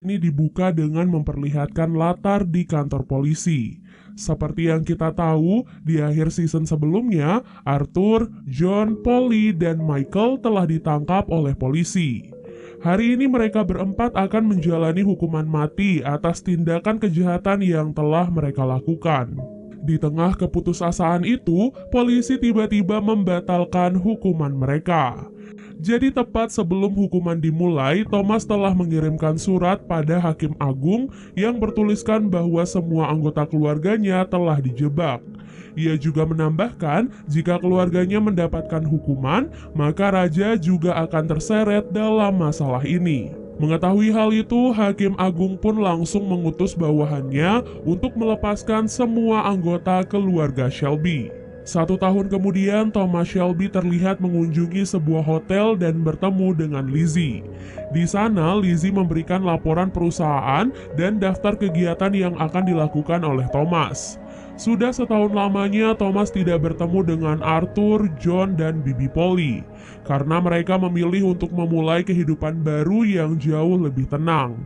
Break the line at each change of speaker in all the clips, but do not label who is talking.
Ini dibuka dengan memperlihatkan latar di kantor polisi. Seperti yang kita tahu, di akhir season sebelumnya, Arthur, John, Polly, dan Michael telah ditangkap oleh polisi. Hari ini mereka berempat akan menjalani hukuman mati atas tindakan kejahatan yang telah mereka lakukan. Di tengah keputusasaan itu, polisi tiba-tiba membatalkan hukuman mereka. Jadi tepat sebelum hukuman dimulai, Thomas telah mengirimkan surat pada Hakim Agung yang bertuliskan bahwa semua anggota keluarganya telah dijebak. Ia juga menambahkan, jika keluarganya mendapatkan hukuman, maka raja juga akan terseret dalam masalah ini. Mengetahui hal itu, Hakim Agung pun langsung mengutus bawahannya untuk melepaskan semua anggota keluarga Shelby. 1 tahun kemudian, Thomas Shelby terlihat mengunjungi sebuah hotel dan bertemu dengan Lizzie. Di sana, Lizzie memberikan laporan perusahaan dan daftar kegiatan yang akan dilakukan oleh Thomas. Sudah setahun lamanya Thomas tidak bertemu dengan Arthur, John, dan Bibi Polly, karena mereka memilih untuk memulai kehidupan baru yang jauh lebih tenang.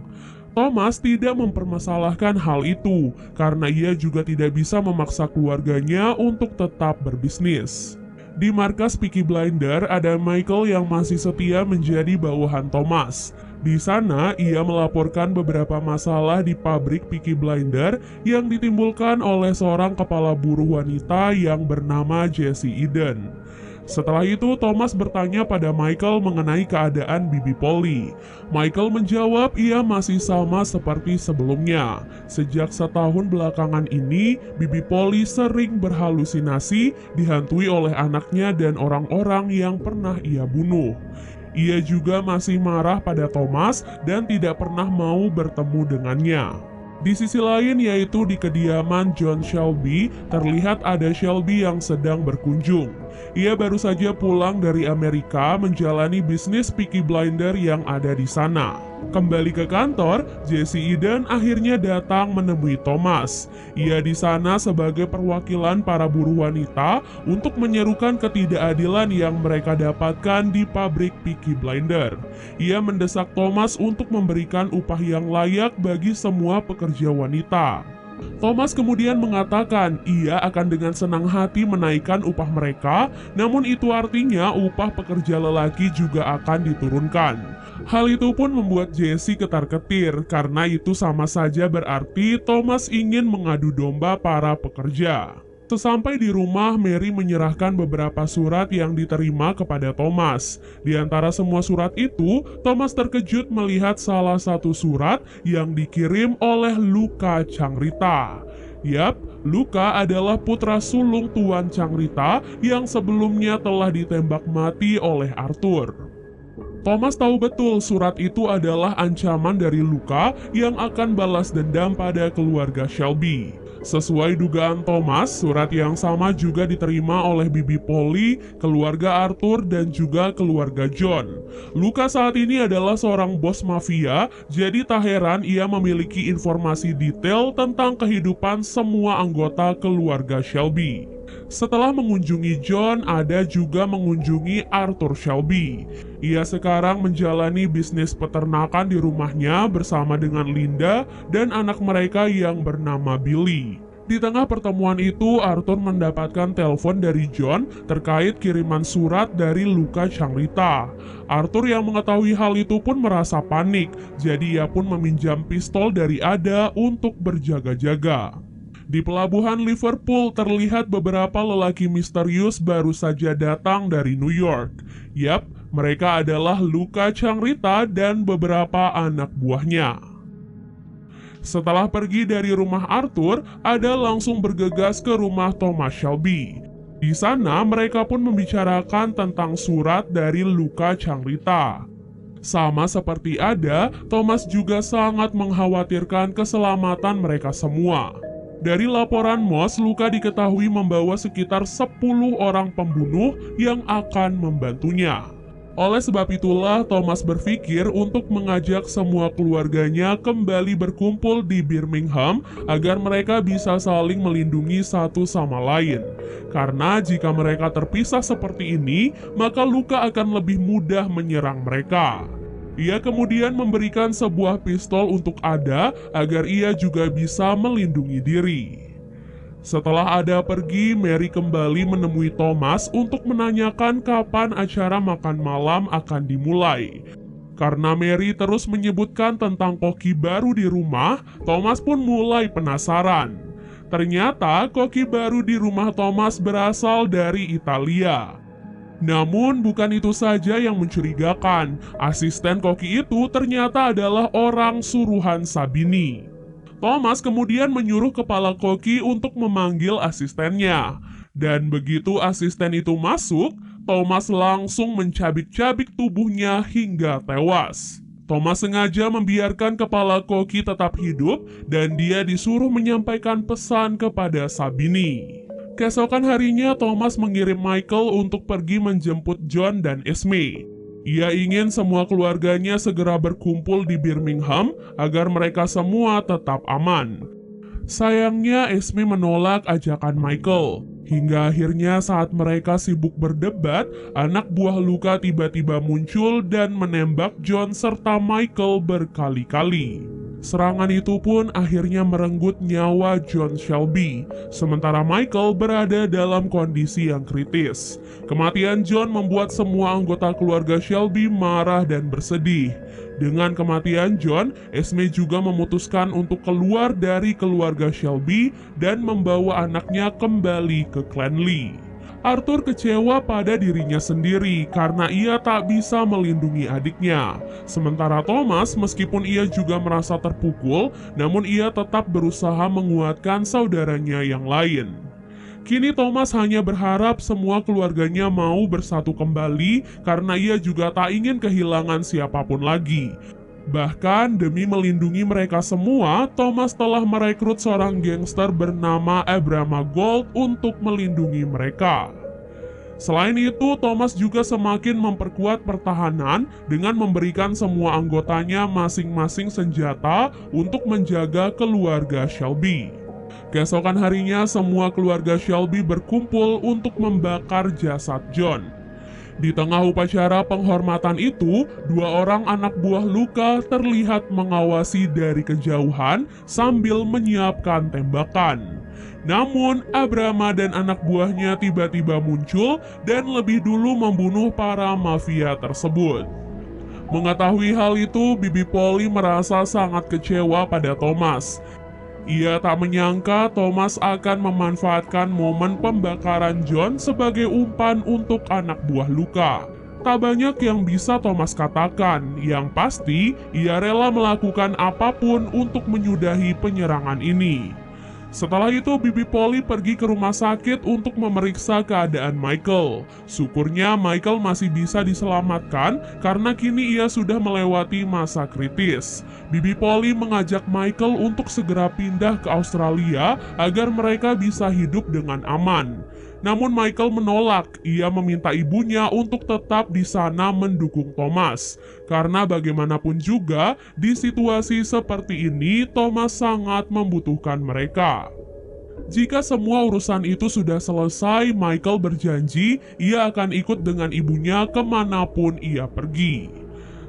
Thomas tidak mempermasalahkan hal itu, karena ia juga tidak bisa memaksa keluarganya untuk tetap berbisnis. Di markas Peaky Blinder, ada Michael yang masih setia menjadi bawahan Thomas. Di sana, ia melaporkan beberapa masalah di pabrik Peaky Blinder yang ditimbulkan oleh seorang kepala buruh wanita yang bernama Jessie Eden. Setelah itu, Thomas bertanya pada Michael mengenai keadaan Bibi Polly. Michael menjawab ia masih sama seperti sebelumnya. Sejak setahun belakangan ini, Bibi Polly sering berhalusinasi, dihantui oleh anaknya dan orang-orang yang pernah ia bunuh. Ia juga masih marah pada Thomas dan tidak pernah mau bertemu dengannya. Di sisi lain, yaitu di kediaman John Shelby, terlihat ada Shelby yang sedang berkunjung. Ia baru saja pulang dari Amerika menjalani bisnis Peaky Blinder yang ada di sana. Kembali ke kantor, Jessie Eden akhirnya datang menemui Thomas. Ia di sana sebagai perwakilan para buruh wanita untuk menyerukan ketidakadilan yang mereka dapatkan di pabrik Peaky Blinder. Ia mendesak Thomas untuk memberikan upah yang layak bagi semua pekerja wanita. Thomas kemudian mengatakan ia akan dengan senang hati menaikkan upah mereka, namun itu artinya upah pekerja lelaki juga akan diturunkan. Hal itu pun membuat Jessie ketar-ketir, karena itu sama saja berarti Thomas ingin mengadu domba para pekerja. Sesampai di rumah, Mary menyerahkan beberapa surat yang diterima kepada Thomas. Di antara semua surat itu, Thomas terkejut melihat salah satu surat yang dikirim oleh Luca Changrita. Yap, Luca adalah putra sulung Tuan Changrita yang sebelumnya telah ditembak mati oleh Arthur. Thomas tahu betul surat itu adalah ancaman dari Luca yang akan balas dendam pada keluarga Shelby. Sesuai dugaan Thomas, surat yang sama juga diterima oleh Bibi Polly, keluarga Arthur, dan juga keluarga John. Luca saat ini adalah seorang bos mafia, jadi tak heran ia memiliki informasi detail tentang kehidupan semua anggota keluarga Shelby. Setelah mengunjungi John, ada juga mengunjungi Arthur Shelby. Ia sekarang menjalani bisnis peternakan di rumahnya bersama dengan Linda dan anak mereka yang bernama Billy. Di tengah pertemuan itu, Arthur mendapatkan telepon dari John terkait kiriman surat dari Luca Changrita. Arthur yang mengetahui hal itu pun merasa panik, jadi ia pun meminjam pistol dari Ada untuk berjaga-jaga. Di pelabuhan Liverpool terlihat beberapa lelaki misterius baru saja datang dari New York. Yap, mereka adalah Luca Changrita dan beberapa anak buahnya. Setelah pergi dari rumah Arthur, Ada langsung bergegas ke rumah Thomas Shelby. Di sana mereka pun membicarakan tentang surat dari Luca Changrita. Sama seperti Ada, Thomas juga sangat mengkhawatirkan keselamatan mereka semua. Dari laporan Moss, Luca diketahui membawa sekitar 10 orang pembunuh yang akan membantunya. Oleh sebab itulah, Thomas berpikir untuk mengajak semua keluarganya kembali berkumpul di Birmingham agar mereka bisa saling melindungi satu sama lain. Karena jika mereka terpisah seperti ini, maka Luca akan lebih mudah menyerang mereka. Ia kemudian memberikan sebuah pistol untuk Ada agar ia juga bisa melindungi diri. Setelah Ada pergi, Mary kembali menemui Thomas untuk menanyakan kapan acara makan malam akan dimulai. Karena Mary terus menyebutkan tentang koki baru di rumah, Thomas pun mulai penasaran. Ternyata koki baru di rumah Thomas berasal dari Italia. Namun bukan itu saja yang mencurigakan. Asisten koki itu ternyata adalah orang suruhan Sabini. Thomas kemudian menyuruh kepala koki untuk memanggil asistennya. Dan begitu asisten itu masuk, Thomas langsung mencabik-cabik tubuhnya hingga tewas. Thomas sengaja membiarkan kepala koki tetap hidup dan dia disuruh menyampaikan pesan kepada Sabini. Keesokan harinya, Thomas mengirim Michael untuk pergi menjemput John dan Esme. Ia ingin semua keluarganya segera berkumpul di Birmingham agar mereka semua tetap aman. Sayangnya, Esme menolak ajakan Michael. Hingga akhirnya saat mereka sibuk berdebat, anak buah Luka tiba-tiba muncul dan menembak John serta Michael berkali-kali. Serangan itu pun akhirnya merenggut nyawa John Shelby, sementara Michael berada dalam kondisi yang kritis. Kematian John membuat semua anggota keluarga Shelby marah dan bersedih. Dengan kematian John, Esme juga memutuskan untuk keluar dari keluarga Shelby dan membawa anaknya kembali ke klan Lee. Arthur kecewa pada dirinya sendiri karena ia tak bisa melindungi adiknya. Sementara Thomas, meskipun ia juga merasa terpukul, namun ia tetap berusaha menguatkan saudaranya yang lain. Kini Thomas hanya berharap semua keluarganya mau bersatu kembali karena ia juga tak ingin kehilangan siapapun lagi. Bahkan demi melindungi mereka semua, Thomas telah merekrut seorang gangster bernama Abraham Gold untuk melindungi mereka. Selain itu, Thomas juga semakin memperkuat pertahanan dengan memberikan semua anggotanya masing-masing senjata untuk menjaga keluarga Shelby. Keesokan harinya, semua keluarga Shelby berkumpul untuk membakar jasad John. Di tengah upacara penghormatan itu, dua orang anak buah Luka terlihat mengawasi dari kejauhan sambil menyiapkan tembakan. Namun, Abrama dan anak buahnya tiba-tiba muncul dan lebih dulu membunuh para mafia tersebut. Mengetahui hal itu, Bibi Polly merasa sangat kecewa pada Thomas. Ia tak menyangka Thomas akan memanfaatkan momen pembakaran John sebagai umpan untuk anak buah Luka. Tak banyak yang bisa Thomas katakan, yang pasti ia rela melakukan apapun untuk menyudahi penyerangan ini. Setelah itu, Bibi Polly pergi ke rumah sakit untuk memeriksa keadaan Michael. Syukurnya Michael masih bisa diselamatkan karena kini ia sudah melewati masa kritis. Bibi Polly mengajak Michael untuk segera pindah ke Australia agar mereka bisa hidup dengan aman. Namun Michael menolak. Ia meminta ibunya untuk tetap di sana mendukung Thomas. Karena bagaimanapun juga, di situasi seperti ini, Thomas sangat membutuhkan mereka. Jika semua urusan itu sudah selesai, Michael berjanji ia akan ikut dengan ibunya kemanapun ia pergi.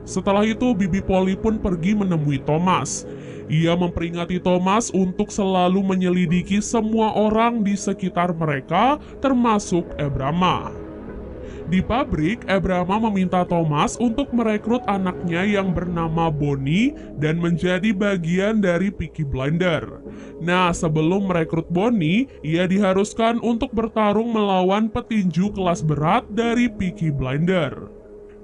Setelah itu, Bibi Polly pun pergi menemui Thomas. Ia memperingati Thomas untuk selalu menyelidiki semua orang di sekitar mereka, termasuk Abrama. Di pabrik, Abrama meminta Thomas untuk merekrut anaknya yang bernama Bonnie dan menjadi bagian dari Peaky Blinder. Nah, sebelum merekrut Bonnie, ia diharuskan untuk bertarung melawan petinju kelas berat dari Peaky Blinder.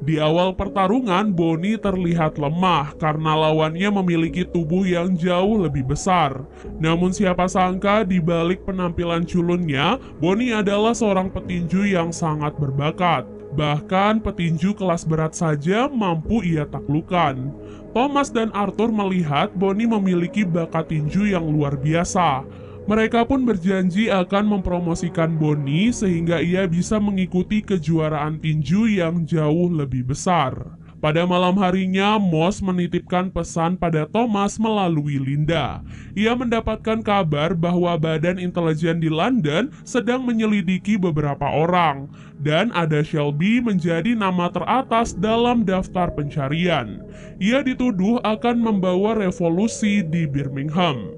Di awal pertarungan, Bonnie terlihat lemah karena lawannya memiliki tubuh yang jauh lebih besar. Namun siapa sangka di balik penampilan culunnya, Bonnie adalah seorang petinju yang sangat berbakat. Bahkan petinju kelas berat saja mampu ia taklukkan. Thomas dan Arthur melihat Bonnie memiliki bakat tinju yang luar biasa. Mereka pun berjanji akan mempromosikan Bonnie sehingga ia bisa mengikuti kejuaraan tinju yang jauh lebih besar. Pada malam harinya, Moss menitipkan pesan pada Thomas melalui Linda. Ia mendapatkan kabar bahwa Badan Intelijen di London sedang menyelidiki beberapa orang, dan ada Shelby menjadi nama teratas dalam daftar pencarian. Ia dituduh akan membawa revolusi di Birmingham.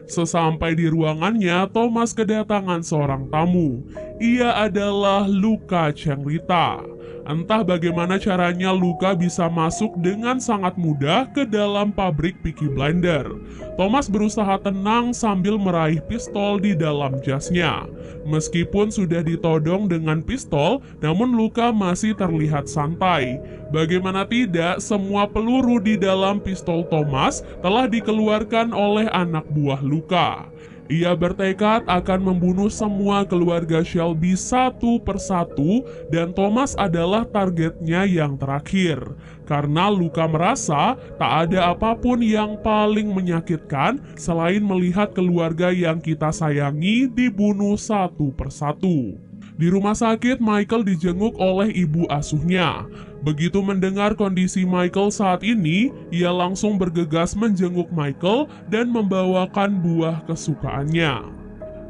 Sesampai di ruangannya, Thomas kedatangan seorang tamu. Ia adalah Luca Cengrita. Entah bagaimana caranya Luca bisa masuk dengan sangat mudah ke dalam pabrik Peaky Blinder. Thomas berusaha tenang sambil meraih pistol di dalam jasnya. Meskipun sudah ditodong dengan pistol, namun Luca masih terlihat santai. Bagaimana tidak, semua peluru di dalam pistol Thomas telah dikeluarkan oleh anak buah Luca. Ia bertekad akan membunuh semua keluarga Shelby satu persatu, dan Thomas adalah targetnya yang terakhir. Karena Luca merasa tak ada apapun yang paling menyakitkan selain melihat keluarga yang kita sayangi dibunuh satu persatu. Di rumah sakit, Michael dijenguk oleh ibu asuhnya. Begitu mendengar kondisi Michael saat ini, ia langsung bergegas menjenguk Michael dan membawakan buah kesukaannya.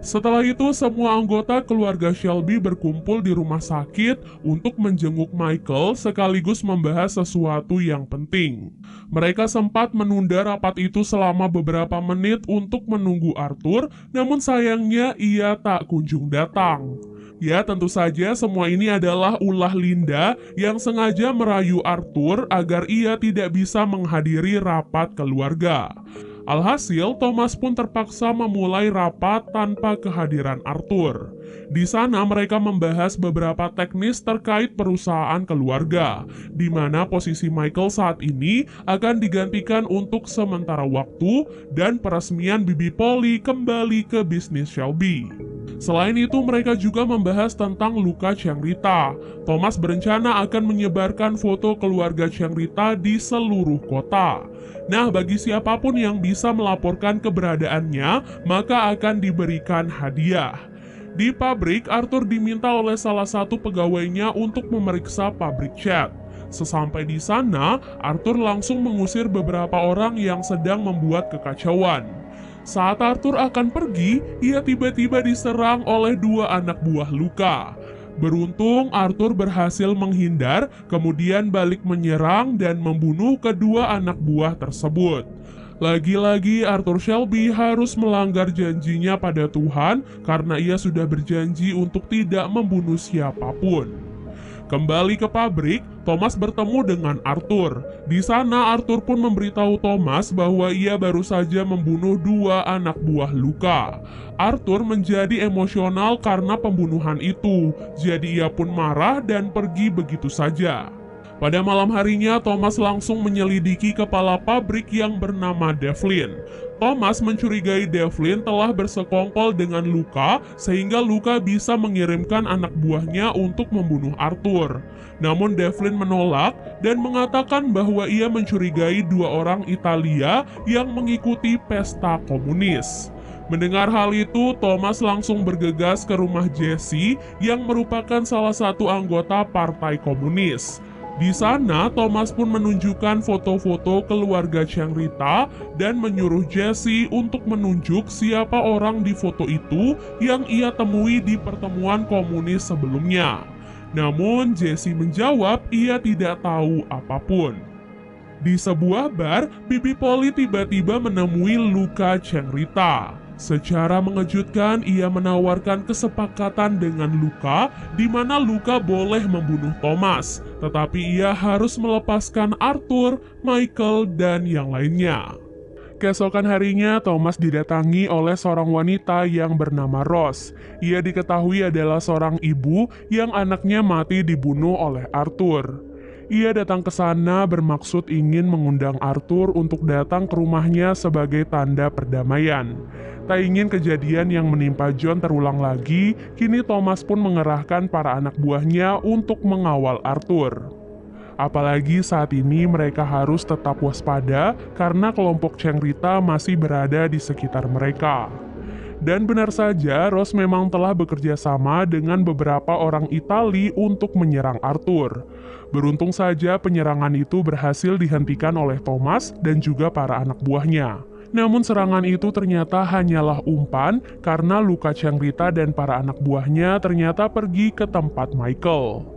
Setelah itu, semua anggota keluarga Shelby berkumpul di rumah sakit untuk menjenguk Michael sekaligus membahas sesuatu yang penting. Mereka sempat menunda rapat itu selama beberapa menit untuk menunggu Arthur, namun sayangnya ia tak kunjung datang. Ya, tentu saja semua ini adalah ulah Linda yang sengaja merayu Arthur agar ia tidak bisa menghadiri rapat keluarga. Alhasil, Thomas pun terpaksa memulai rapat tanpa kehadiran Arthur. Di sana mereka membahas beberapa teknis terkait perusahaan keluarga, di mana posisi Michael saat ini akan digantikan untuk sementara waktu dan peresmian Bibi Polly kembali ke bisnis Shelby. Selain itu, mereka juga membahas tentang Luca Cengrita. Thomas berencana akan menyebarkan foto keluarga Cengrita di seluruh kota. Nah, bagi siapapun yang bisa melaporkan keberadaannya, maka akan diberikan hadiah. Di pabrik, Arthur diminta oleh salah satu pegawainya untuk memeriksa pabrik cat. Sesampai di sana, Arthur langsung mengusir beberapa orang yang sedang membuat kekacauan. Saat Arthur akan pergi, ia tiba-tiba diserang oleh dua anak buah Luca. Beruntung Arthur berhasil menghindar, kemudian balik menyerang dan membunuh kedua anak buah tersebut. Lagi-lagi Arthur Shelby harus melanggar janjinya pada Tuhan karena ia sudah berjanji untuk tidak membunuh siapapun. Kembali ke pabrik, Thomas bertemu dengan Arthur. Di sana Arthur pun memberitahu Thomas bahwa ia baru saja membunuh dua anak buah Luca. Arthur menjadi emosional karena pembunuhan itu, jadi ia pun marah dan pergi begitu saja. Pada malam harinya, Thomas langsung menyelidiki kepala pabrik yang bernama Devlin. Thomas mencurigai Devlin telah bersekongkol dengan Luca, sehingga Luca bisa mengirimkan anak buahnya untuk membunuh Arthur. Namun Devlin menolak dan mengatakan bahwa ia mencurigai dua orang Italia yang mengikuti pesta komunis. Mendengar hal itu, Thomas langsung bergegas ke rumah Jesse yang merupakan salah satu anggota Partai Komunis. Di sana, Thomas pun menunjukkan foto-foto keluarga Cengrita dan menyuruh Jesse untuk menunjuk siapa orang di foto itu yang ia temui di pertemuan komunis sebelumnya. Namun, Jesse menjawab ia tidak tahu apapun. Di sebuah bar, Bibi Polly tiba-tiba menemui Luca Cengrita. Secara mengejutkan, ia menawarkan kesepakatan dengan Luca, di mana Luca boleh membunuh Thomas, tetapi ia harus melepaskan Arthur, Michael, dan yang lainnya. Keesokan harinya, Thomas didatangi oleh seorang wanita yang bernama Rose. Ia diketahui adalah seorang ibu yang anaknya mati dibunuh oleh Arthur. Ia datang ke sana bermaksud ingin mengundang Arthur untuk datang ke rumahnya sebagai tanda perdamaian. Tak ingin kejadian yang menimpa John terulang lagi, kini Thomas pun mengerahkan para anak buahnya untuk mengawal Arthur. Apalagi saat ini mereka harus tetap waspada karena kelompok Cengrita masih berada di sekitar mereka. Dan benar saja, Rose memang telah bekerja sama dengan beberapa orang Itali untuk menyerang Arthur. Beruntung saja penyerangan itu berhasil dihentikan oleh Thomas dan juga para anak buahnya. Namun serangan itu ternyata hanyalah umpan karena Luca Ciangrita dan para anak buahnya ternyata pergi ke tempat Michael.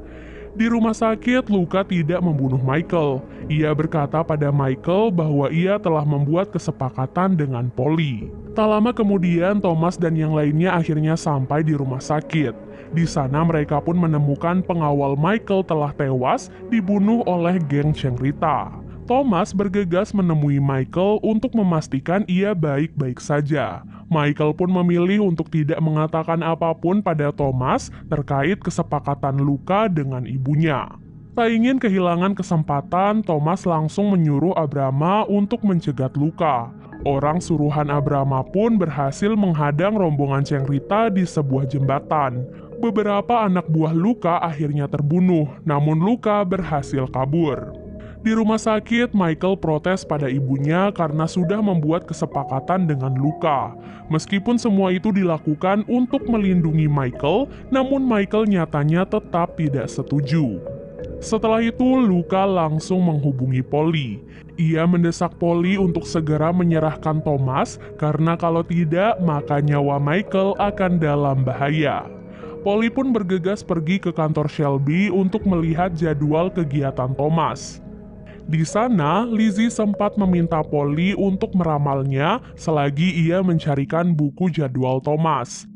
Di rumah sakit, Luca tidak membunuh Michael. Ia berkata pada Michael bahwa ia telah membuat kesepakatan dengan Polly. Tak lama kemudian, Thomas dan yang lainnya akhirnya sampai di rumah sakit. Di sana mereka pun menemukan pengawal Michael telah tewas dibunuh oleh geng Ciangrita. Thomas bergegas menemui Michael untuk memastikan ia baik-baik saja. Michael pun memilih untuk tidak mengatakan apapun pada Thomas terkait kesepakatan Luca dengan ibunya. Tak ingin kehilangan kesempatan, Thomas langsung menyuruh Abrama untuk mencegat Luca. Orang suruhan Abrama pun berhasil menghadang rombongan Ciangrita di sebuah jembatan. Beberapa anak buah Luca akhirnya terbunuh, namun Luca berhasil kabur. Di rumah sakit, Michael protes pada ibunya karena sudah membuat kesepakatan dengan Luca. Meskipun semua itu dilakukan untuk melindungi Michael, namun Michael nyatanya tetap tidak setuju. Setelah itu, Luca langsung menghubungi Polly. Ia mendesak Polly untuk segera menyerahkan Thomas, karena kalau tidak, maka nyawa Michael akan dalam bahaya. Polly pun bergegas pergi ke kantor Shelby untuk melihat jadwal kegiatan Thomas. Di sana, Lizzie sempat meminta Polly untuk meramalnya selagi ia mencarikan buku jadwal Thomas.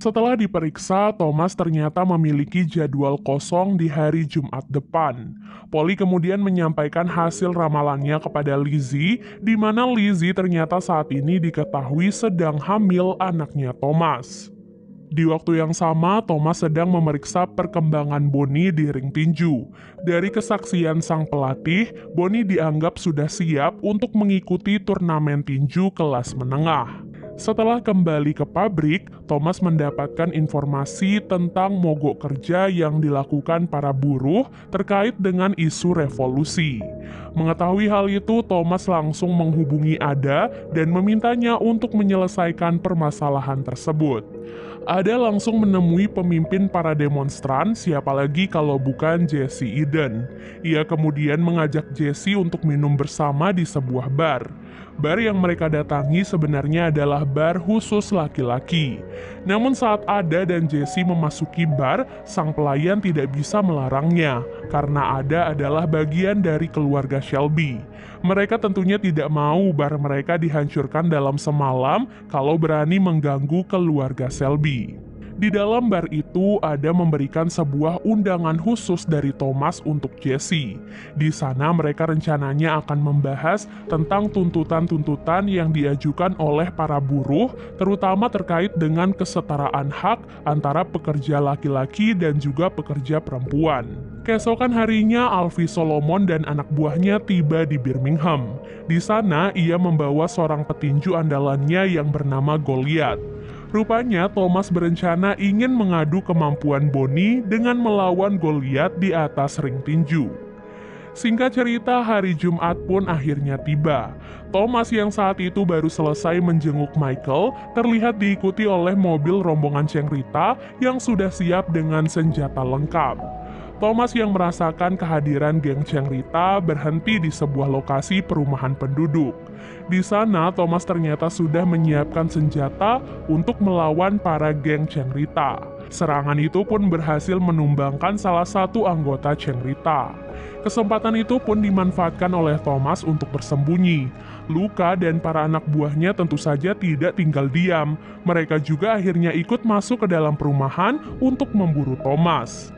Setelah diperiksa, Thomas ternyata memiliki jadwal kosong di hari Jumat depan. Polly kemudian menyampaikan hasil ramalannya kepada Lizzie, di mana Lizzie ternyata saat ini diketahui sedang hamil anaknya Thomas. Di waktu yang sama, Thomas sedang memeriksa perkembangan Bonnie di ring tinju. Dari kesaksian sang pelatih, Bonnie dianggap sudah siap untuk mengikuti turnamen tinju kelas menengah. Setelah kembali ke pabrik, Thomas mendapatkan informasi tentang mogok kerja yang dilakukan para buruh terkait dengan isu revolusi. Mengetahui hal itu, Thomas langsung menghubungi Ada dan memintanya untuk menyelesaikan permasalahan tersebut. Ada langsung menemui pemimpin para demonstran, siapa lagi kalau bukan Jesse Eden. Ia kemudian mengajak Jesse untuk minum bersama di sebuah bar. Bar yang mereka datangi sebenarnya adalah bar khusus laki-laki. Namun saat Ada dan Jesse memasuki bar, sang pelayan tidak bisa melarangnya, karena Ada adalah bagian dari keluarga Shelby. Mereka tentunya tidak mau bar mereka dihancurkan dalam semalam kalau berani mengganggu keluarga Shelby. Di dalam bar itu, Ada memberikan sebuah undangan khusus dari Thomas untuk Jesse. Di sana mereka rencananya akan membahas tentang tuntutan-tuntutan yang diajukan oleh para buruh, terutama terkait dengan kesetaraan hak antara pekerja laki-laki dan juga pekerja perempuan. Keesokan harinya, Alfie Solomon dan anak buahnya tiba di Birmingham. Di sana, ia membawa seorang petinju andalannya yang bernama Goliath. Rupanya Thomas berencana ingin mengadu kemampuan Bonnie dengan melawan Goliath di atas ring tinju. Singkat cerita, hari Jumat pun akhirnya tiba. Thomas yang saat itu baru selesai menjenguk Michael terlihat diikuti oleh mobil rombongan Ciangrita yang sudah siap dengan senjata lengkap. Thomas yang merasakan kehadiran geng Ciangrita berhenti di sebuah lokasi perumahan penduduk. Di sana, Thomas ternyata sudah menyiapkan senjata untuk melawan para geng Ciangrita. Serangan itu pun berhasil menumbangkan salah satu anggota Ciangrita. Kesempatan itu pun dimanfaatkan oleh Thomas untuk bersembunyi. Luca dan para anak buahnya tentu saja tidak tinggal diam. Mereka juga akhirnya ikut masuk ke dalam perumahan untuk memburu Thomas.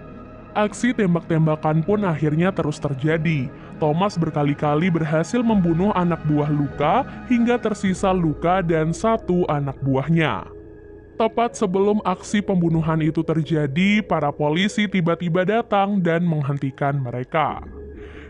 Aksi tembak-tembakan pun akhirnya terus terjadi. Thomas berkali-kali berhasil membunuh anak buah Luca hingga tersisa Luca dan satu anak buahnya. Tepat sebelum aksi pembunuhan itu terjadi, para polisi tiba-tiba datang dan menghentikan mereka.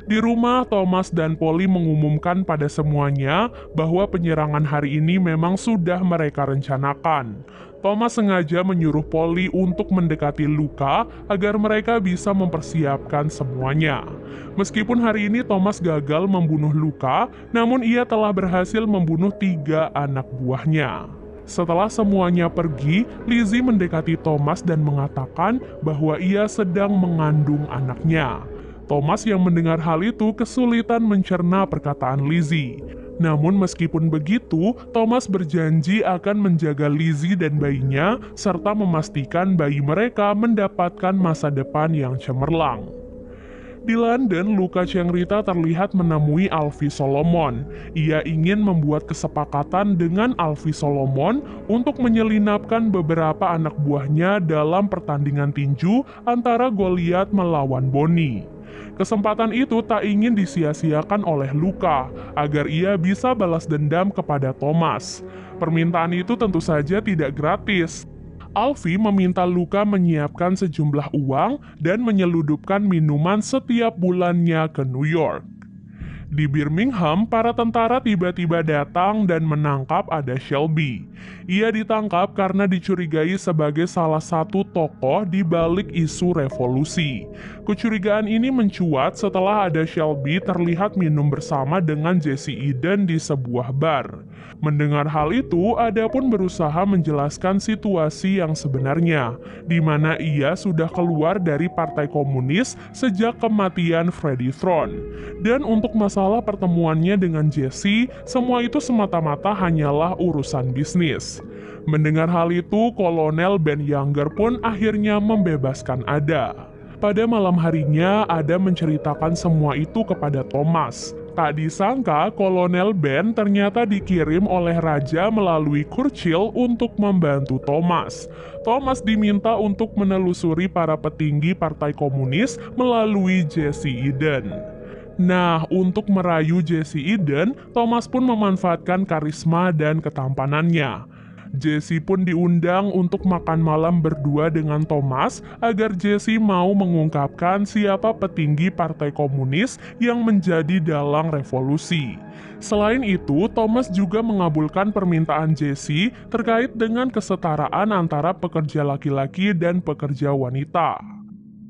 Di rumah, Thomas dan Polly mengumumkan pada semuanya bahwa penyerangan hari ini memang sudah mereka rencanakan. Thomas sengaja menyuruh Polly untuk mendekati Luca agar mereka bisa mempersiapkan semuanya. Meskipun hari ini Thomas gagal membunuh Luca, namun ia telah berhasil membunuh 3 anak buahnya. Setelah semuanya pergi, Lizzie mendekati Thomas dan mengatakan bahwa ia sedang mengandung anaknya. Thomas yang mendengar hal itu kesulitan mencerna perkataan Lizzie. Namun meskipun begitu, Thomas berjanji akan menjaga Lizzie dan bayinya, serta memastikan bayi mereka mendapatkan masa depan yang cemerlang. Di London, Luca Cengrita terlihat menemui Alfie Solomon. Ia ingin membuat kesepakatan dengan Alfie Solomon untuk menyelinapkan beberapa anak buahnya dalam pertandingan tinju antara Goliath melawan Bonnie. Kesempatan itu tak ingin disia-siakan oleh Luca, agar ia bisa balas dendam kepada Thomas. Permintaan itu tentu saja tidak gratis. Alfie meminta Luca menyiapkan sejumlah uang dan menyeludupkan minuman setiap bulannya ke New York. Di Birmingham, para tentara tiba-tiba datang dan menangkap ada Shelby. Ia ditangkap karena dicurigai sebagai salah satu tokoh di balik isu revolusi. Kecurigaan ini mencuat setelah ada Shelby terlihat minum bersama dengan Jesse Eden di sebuah bar. Mendengar hal itu, Ada pun berusaha menjelaskan situasi yang sebenarnya, di mana ia sudah keluar dari Partai Komunis sejak kematian Freddie Throne. Dan untuk masalah pertemuannya dengan Jesse, semua itu semata-mata hanyalah urusan bisnis. Mendengar hal itu, Kolonel Ben Younger pun akhirnya membebaskan Ada. Pada malam harinya, Ada menceritakan semua itu kepada Thomas. Tak disangka, Kolonel Ben ternyata dikirim oleh Raja melalui Churchill untuk membantu Thomas. Thomas diminta untuk menelusuri para petinggi Partai Komunis melalui Jesse Eden. Nah, untuk merayu Jesse Eden, Thomas pun memanfaatkan karisma dan ketampanannya. Jesse pun diundang untuk makan malam berdua dengan Thomas agar Jesse mau mengungkapkan siapa petinggi Partai Komunis yang menjadi dalang revolusi. Selain itu, Thomas juga mengabulkan permintaan Jesse terkait dengan kesetaraan antara pekerja laki-laki dan pekerja wanita.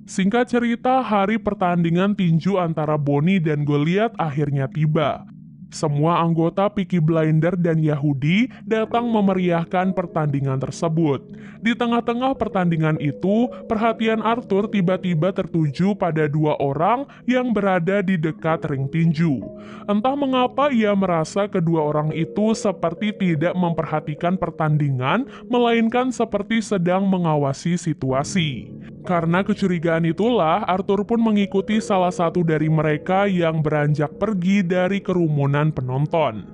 Singkat cerita, hari pertandingan tinju antara Bonnie dan Goliath akhirnya tiba. Semua anggota Peaky Blinders dan Yahudi datang memeriahkan pertandingan tersebut. Di tengah-tengah pertandingan itu, perhatian Arthur tiba-tiba tertuju pada dua orang yang berada di dekat ring tinju. Entah mengapa ia merasa kedua orang itu seperti tidak memperhatikan pertandingan, melainkan seperti sedang mengawasi situasi. Karena kecurigaan itulah, Arthur pun mengikuti salah satu dari mereka yang beranjak pergi dari kerumunan penonton.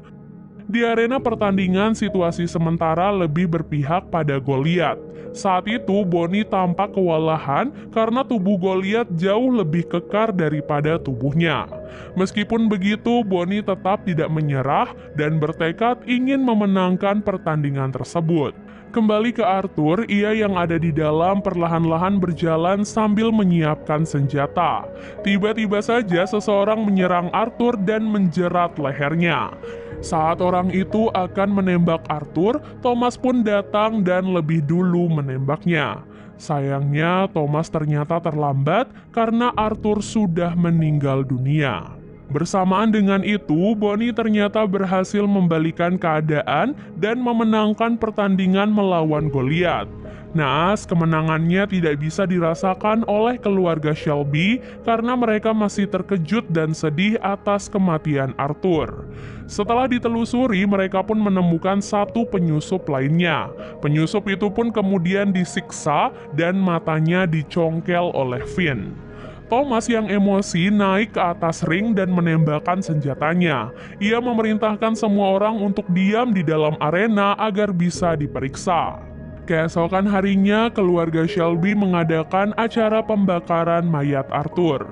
Di arena pertandingan, situasi sementara lebih berpihak pada Goliath. Saat itu, Bonnie tampak kewalahan karena tubuh Goliath jauh lebih kekar daripada tubuhnya. Meskipun begitu, Bonnie tetap tidak menyerah dan bertekad ingin memenangkan pertandingan tersebut. Kembali ke Arthur, ia yang ada di dalam perlahan-lahan berjalan sambil menyiapkan senjata. Tiba-tiba saja seseorang menyerang Arthur dan menjerat lehernya. Saat orang itu akan menembak Arthur, Thomas pun datang dan lebih dulu menembaknya. Sayangnya, Thomas ternyata terlambat karena Arthur sudah meninggal dunia. Bersamaan dengan itu, Bonnie ternyata berhasil membalikan keadaan dan memenangkan pertandingan melawan Goliath. Naas, kemenangannya tidak bisa dirasakan oleh keluarga Shelby karena mereka masih terkejut dan sedih atas kematian Arthur. Setelah ditelusuri, mereka pun menemukan satu penyusup lainnya. Penyusup itu pun kemudian disiksa dan matanya dicongkel oleh Finn. Thomas yang emosi naik ke atas ring dan menembakkan senjatanya. Ia memerintahkan semua orang untuk diam di dalam arena agar bisa diperiksa. Keesokan harinya, keluarga Shelby mengadakan acara pembakaran mayat Arthur.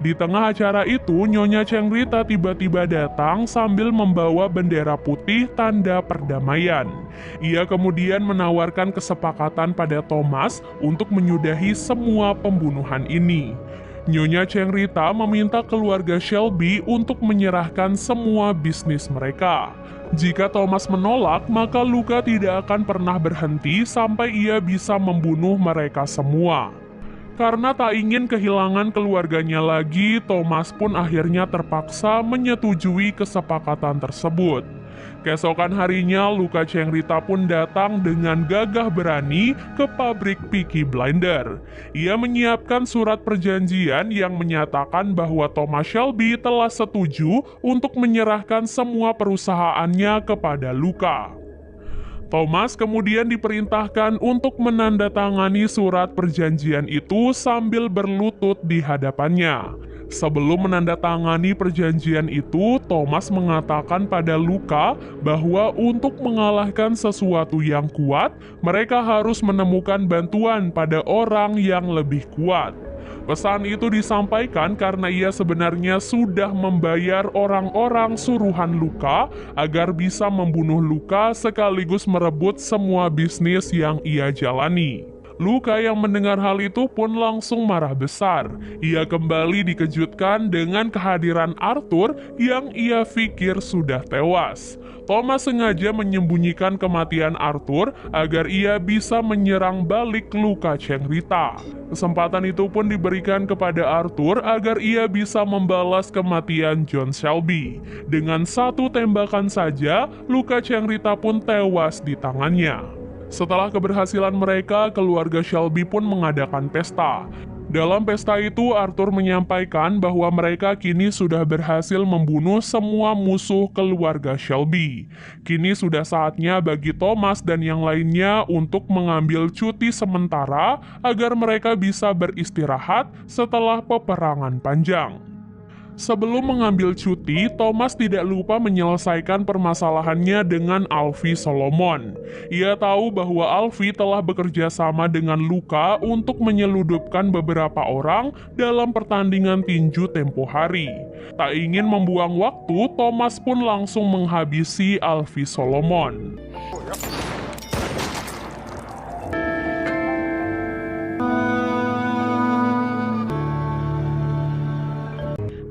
Di tengah acara itu, Nyonya Cengrita tiba-tiba datang sambil membawa bendera putih tanda perdamaian. Ia kemudian menawarkan kesepakatan pada Thomas untuk menyudahi semua pembunuhan ini. Nyonya Cengrita meminta keluarga Shelby untuk menyerahkan semua bisnis mereka. Jika Thomas menolak, maka Luca tidak akan pernah berhenti sampai ia bisa membunuh mereka semua. Karena tak ingin kehilangan keluarganya lagi, Thomas pun akhirnya terpaksa menyetujui kesepakatan tersebut. Keesokan harinya, Luca Cengrita pun datang dengan gagah berani ke pabrik Peaky Blinder. Ia menyiapkan surat perjanjian yang menyatakan bahwa Thomas Shelby telah setuju untuk menyerahkan semua perusahaannya kepada Luca. Thomas kemudian diperintahkan untuk menandatangani surat perjanjian itu sambil berlutut di hadapannya. Sebelum menandatangani perjanjian itu, Thomas mengatakan pada Luca bahwa untuk mengalahkan sesuatu yang kuat, mereka harus menemukan bantuan pada orang yang lebih kuat. Pesan itu disampaikan karena ia sebenarnya sudah membayar orang-orang suruhan Luca agar bisa membunuh Luca sekaligus merebut semua bisnis yang ia jalani. Luca yang mendengar hal itu pun langsung marah besar. Ia kembali dikejutkan dengan kehadiran Arthur yang ia pikir sudah tewas. Thomas sengaja menyembunyikan kematian Arthur agar ia bisa menyerang balik Luca Cengrita. Kesempatan itu pun diberikan kepada Arthur agar ia bisa membalas kematian John Shelby. Dengan satu tembakan saja, Luca Cengrita pun tewas di tangannya. Setelah keberhasilan mereka, keluarga Shelby pun mengadakan pesta. Dalam pesta itu, Arthur menyampaikan bahwa mereka kini sudah berhasil membunuh semua musuh keluarga Shelby. Kini sudah saatnya bagi Thomas dan yang lainnya untuk mengambil cuti sementara agar mereka bisa beristirahat setelah peperangan panjang. Sebelum mengambil cuti, Thomas tidak lupa menyelesaikan permasalahannya dengan Alfie Solomon. Ia tahu bahwa Alfie telah bekerja sama dengan Luca untuk menyeludupkan beberapa orang dalam pertandingan tinju tempo hari. Tak ingin membuang waktu, Thomas pun langsung menghabisi Alfie Solomon.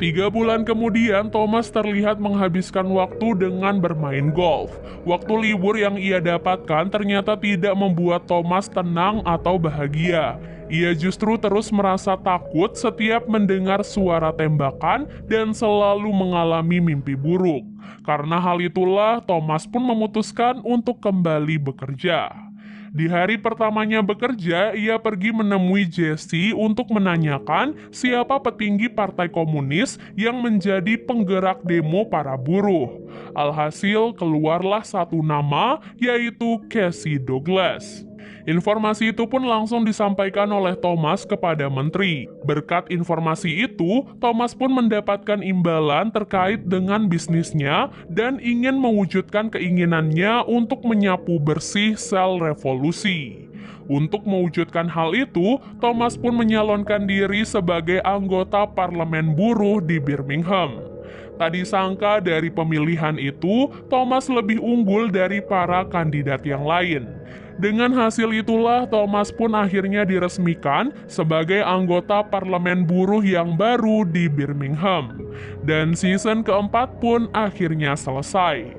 3 bulan kemudian, Thomas terlihat menghabiskan waktu dengan bermain golf. Waktu libur yang ia dapatkan ternyata tidak membuat Thomas tenang atau bahagia. Ia justru terus merasa takut setiap mendengar suara tembakan dan selalu mengalami mimpi buruk. Karena hal itulah, Thomas pun memutuskan untuk kembali bekerja. Di hari pertamanya bekerja, ia pergi menemui Jesse untuk menanyakan siapa petinggi Partai Komunis yang menjadi penggerak demo para buruh. Alhasil, keluarlah satu nama, yaitu Casey Douglas. Informasi itu pun langsung disampaikan oleh Thomas kepada menteri. Berkat informasi itu, Thomas pun mendapatkan imbalan terkait dengan bisnisnya dan ingin mewujudkan keinginannya untuk menyapu bersih sel revolusi. Untuk mewujudkan hal itu, Thomas pun menyalonkan diri sebagai anggota parlemen buruh di Birmingham. Tak disangka dari pemilihan itu, Thomas lebih unggul dari para kandidat yang lain. Dengan hasil itulah, Thomas pun akhirnya diresmikan sebagai anggota parlemen buruh yang baru di Birmingham. Dan season keempat pun akhirnya selesai.